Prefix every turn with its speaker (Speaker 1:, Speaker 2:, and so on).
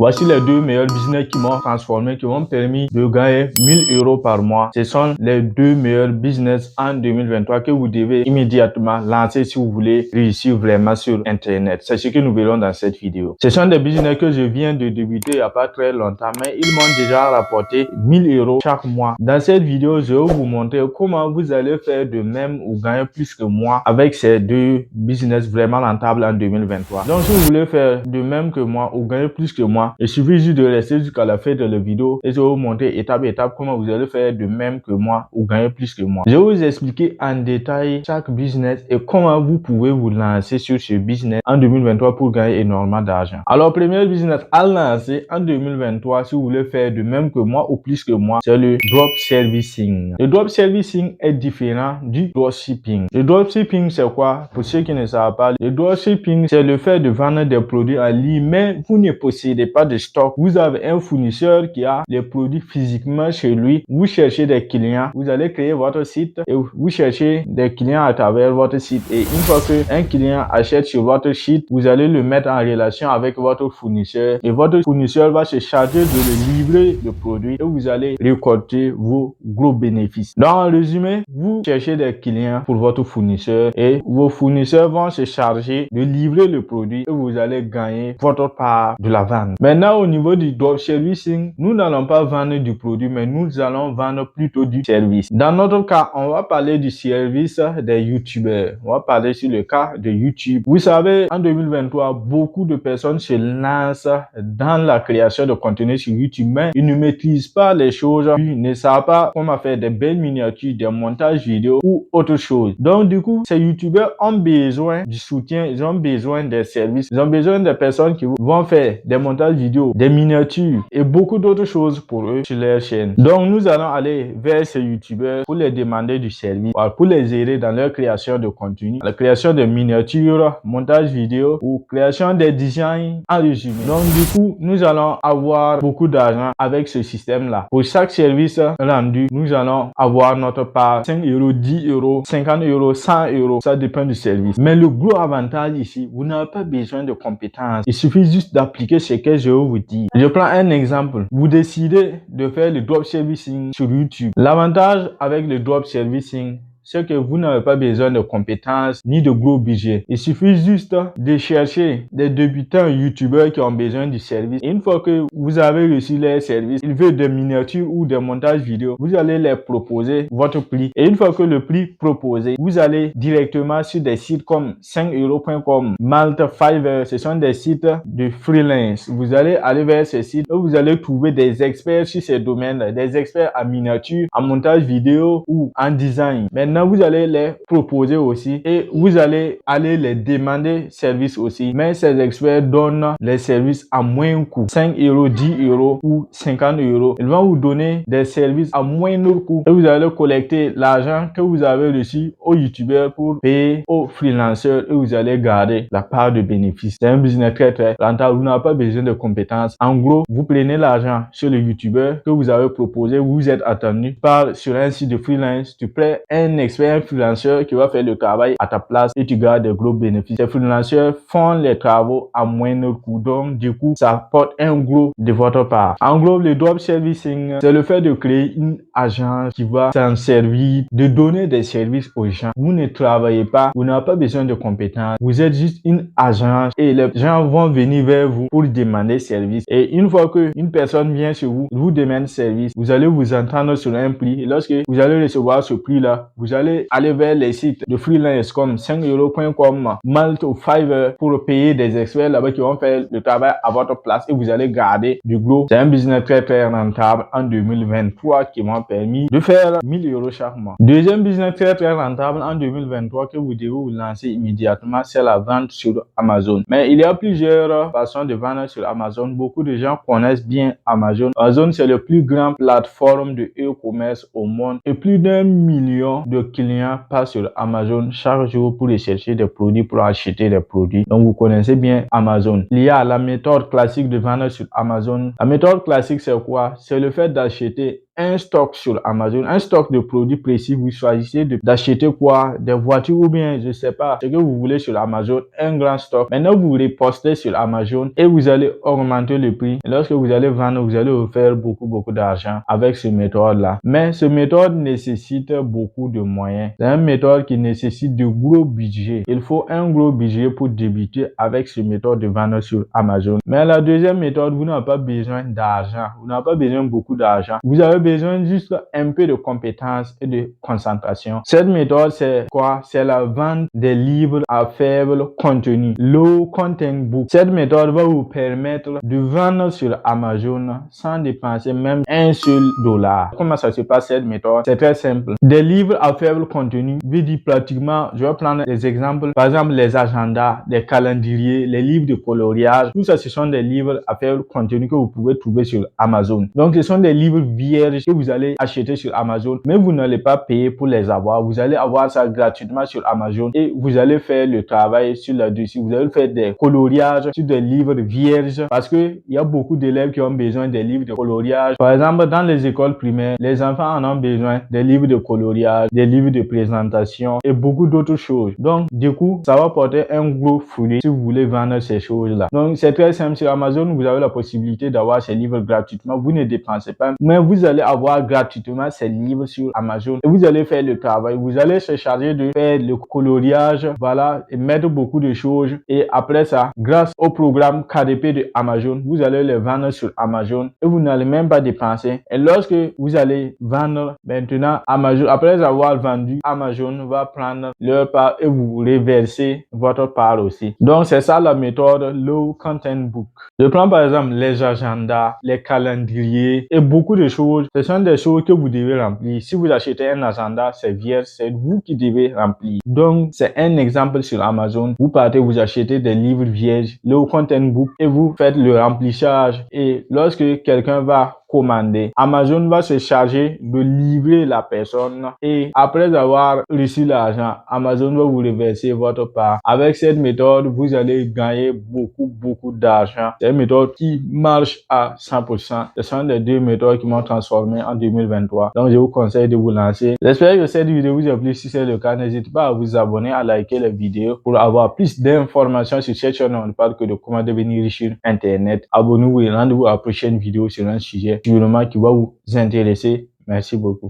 Speaker 1: Voici les deux meilleurs business qui m'ont transformé, qui m'ont permis de gagner 1000 € par mois. Ce sont les deux meilleurs business en 2023 que vous devez immédiatement lancer si vous voulez réussir vraiment sur Internet. C'est ce que nous verrons dans cette vidéo. Ce sont des business que je viens de débuter il n'y a pas très longtemps, mais ils m'ont déjà rapporté 1000 € chaque mois. Dans cette vidéo, je vais vous montrer comment vous allez faire de même ou gagner plus que moi avec ces deux business vraiment rentables en 2023. Donc, si vous voulez faire de même que moi ou gagner plus que moi, il suffit juste de rester jusqu'à la fin de la vidéo et je vais vous montrer étape par étape comment vous allez faire de même que moi ou gagner plus que moi. Je vais vous expliquer en détail chaque business et comment vous pouvez vous lancer sur ce business en 2023 pour gagner énormément d'argent. Alors, premier business à lancer en 2023 si vous voulez faire de même que moi ou plus que moi, c'est le drop servicing. Le drop servicing est différent du dropshipping. Le dropshipping, c'est quoi? Pour ceux qui ne savent pas, le dropshipping, c'est le fait de vendre des produits en ligne, mais vous ne possédez pas de stock. Vous avez un fournisseur qui a les produits physiquement chez lui. Vous cherchez des clients. Vous allez créer votre site et vous cherchez des clients à travers votre site. Et une fois qu'un client achète sur votre site, vous allez le mettre en relation avec votre fournisseur et votre fournisseur va se charger de le livrer le produit et vous allez récolter vos gros bénéfices. Donc, en résumé, vous cherchez des clients pour votre fournisseur et vos fournisseurs vont se charger de livrer le produit et vous allez gagner votre part de la vente. Maintenant, au niveau du dropshipping, nous n'allons pas vendre du produit, mais nous allons vendre plutôt du service. Dans notre cas, on va parler du service des YouTubeurs. On va parler sur le cas de YouTube. Vous savez, en 2023, beaucoup de personnes se lancent dans la création de contenu sur YouTube, mais ils ne maîtrisent pas les choses, ils ne savent pas comment faire des belles miniatures, des montages vidéo ou autre chose. Donc, du coup, ces YouTubeurs ont besoin du soutien, ils ont besoin des services, ils ont besoin des personnes qui vont faire des montages vidéo, des miniatures et beaucoup d'autres choses pour eux sur leur chaîne. Donc, nous allons aller vers ces YouTubeurs pour les demander du service, pour les aider dans leur création de contenu, la création de miniatures, montage vidéo ou création des designs en résumé. Donc, du coup, nous allons avoir beaucoup d'argent avec ce système-là. Pour chaque service rendu, nous allons avoir notre part 5 €, 10 €, 50 €, 100 €. Ça dépend du service. Mais le gros avantage ici, vous n'avez pas besoin de compétences. Il suffit juste d'appliquer ce que je vais vous dire. Je prends un exemple. Vous décidez de faire le dropshipping sur YouTube. L'avantage avec le dropshipping, c'est que vous n'avez pas besoin de compétences ni de gros budget. Il suffit juste de chercher des débutants youtubeurs qui ont besoin du service. Et une fois que vous avez reçu leur service, ils veulent des miniatures ou des montages vidéo, vous allez leur proposer votre prix. Et une fois que le prix proposé, vous allez directement sur des sites comme 5euros.com, Malt, Fiverr. Ce sont des sites de freelance. Vous allez aller vers ces sites et vous allez trouver des experts sur ces domaines, des experts en miniature, en montage vidéo ou en design. Maintenant, vous allez les proposer aussi et vous allez aller les demander service aussi. Mais ces experts donnent les services à moins coût. 5 €, 10 € ou 50 €. Ils vont vous donner des services à moindre coût et vous allez collecter l'argent que vous avez reçu aux youtubeurs pour payer aux freelancers et vous allez garder la part de bénéfice. C'est un business très rentable. Vous n'avez pas besoin de compétences. En gros, vous prenez l'argent sur le youtubeur que vous avez proposé, vous êtes attendu sur un site de freelance, tu prends un expert freelanceur qui va faire le travail à ta place et tu gardes des gros bénéfices. Ces freelanceurs font les travaux à moindre coût, donc du coup ça apporte un gros de votre part. En gros, le dropshipping, c'est le fait de créer une agence qui va s'en servir de donner des services aux gens. Vous ne travaillez pas, vous n'avez pas besoin de compétences, vous êtes juste une agence et les gens vont venir vers vous pour demander service. Et une fois que une personne vient chez vous, vous demande service, vous allez vous entendre sur un prix et lorsque vous allez recevoir ce prix-là, vous allez aller vers les sites de freelance comme 5euros.com, Malt ou Fiverr pour payer des experts là-bas qui vont faire le travail à votre place et vous allez garder du gros. C'est un business très rentable en 2023 qui m'a permis de faire 1000 € chaque mois. Deuxième business très rentable en 2023 que vous devez vous lancer immédiatement, c'est la vente sur Amazon. Mais il y a plusieurs façons de vendre sur Amazon. Beaucoup de gens connaissent bien Amazon. Amazon, c'est le plus grand plateforme de e-commerce au monde et plus d'1 million de clients passent sur Amazon chaque jour pour rechercher des produits, pour acheter des produits. Donc, vous connaissez bien Amazon. Il y a la méthode classique de vendre sur Amazon. La méthode classique, c'est quoi? C'est le fait d'acheter un stock sur Amazon, un stock de produits précis. Vous choisissez d'acheter quoi? Des voitures ou bien, je sais pas, ce que vous voulez sur Amazon, un grand stock. Maintenant, vous repostez sur Amazon et vous allez augmenter le prix. Et lorsque vous allez vendre, vous allez vous faire beaucoup d'argent avec cette méthode-là. Mais cette méthode nécessite beaucoup de moyens. C'est une méthode qui nécessite de gros budgets. Il faut un gros budget pour débuter avec cette méthode de vendre sur Amazon. Mais la deuxième méthode, vous n'avez pas besoin d'argent. Vous n'avez pas besoin de beaucoup d'argent. Vous avez besoin juste un peu de compétences et de concentration. Cette méthode, c'est quoi? C'est la vente des livres à faible contenu. Low content book. Cette méthode va vous permettre de vendre sur Amazon sans dépenser même un seul dollar. Comment ça se passe cette méthode? C'est très simple. Des livres à faible contenu, je dis pratiquement, je vais prendre des exemples. Par exemple, les agendas, les calendriers, les livres de coloriage. Tout ça, ce sont des livres à faible contenu que vous pouvez trouver sur Amazon. Donc, ce sont des livres vierges que vous allez acheter sur Amazon, mais vous n'allez pas payer pour les avoir. Vous allez avoir ça gratuitement sur Amazon et vous allez faire le travail sur là-dessus. Vous allez faire des coloriages sur des livres vierges parce que il y a beaucoup d'élèves qui ont besoin des livres de coloriage. Par exemple, dans les écoles primaires, les enfants en ont besoin des livres de coloriage, des livres de présentation et beaucoup d'autres choses. Donc, du coup, ça va porter un gros fruit si vous voulez vendre ces choses-là. Donc, c'est très simple. Sur Amazon, vous avez la possibilité d'avoir ces livres gratuitement. Vous ne dépensez pas, mais vous allez avoir gratuitement ces livres sur Amazon et vous allez faire le travail. Vous allez se charger de faire le coloriage, voilà, et mettre beaucoup de choses. Et après ça, grâce au programme KDP de Amazon, vous allez les vendre sur Amazon et vous n'allez même pas dépenser. Et lorsque vous allez vendre maintenant, Amazon, après avoir vendu, Amazon va prendre leur part et vous reverser votre part aussi. Donc, c'est ça la méthode Low Content Book. Je prends par exemple les agendas, les calendriers et beaucoup de choses. Ce sont des choses que vous devez remplir. Si vous achetez un agenda, c'est vierge, c'est vous qui devez remplir. Donc, c'est un exemple sur Amazon. Vous partez, vous achetez des livres vierges, Low Content Book et vous faites le remplissage. Et lorsque quelqu'un va commander, Amazon va se charger de livrer la personne et après avoir reçu l'argent, Amazon va vous reverser votre part. Avec cette méthode, vous allez gagner beaucoup d'argent. C'est une méthode qui marche à 100%. Ce sont les deux méthodes qui m'ont transformé en 2023. Donc, je vous conseille de vous lancer. J'espère que cette vidéo vous a plu. Si c'est le cas, n'hésitez pas à vous abonner, à liker la vidéo pour avoir plus d'informations sur cette chaîne. On ne parle que de comment devenir riche sur Internet. Abonnez-vous et rendez-vous à la prochaine vidéo sur un sujet qui va vous intéresser. Merci beaucoup.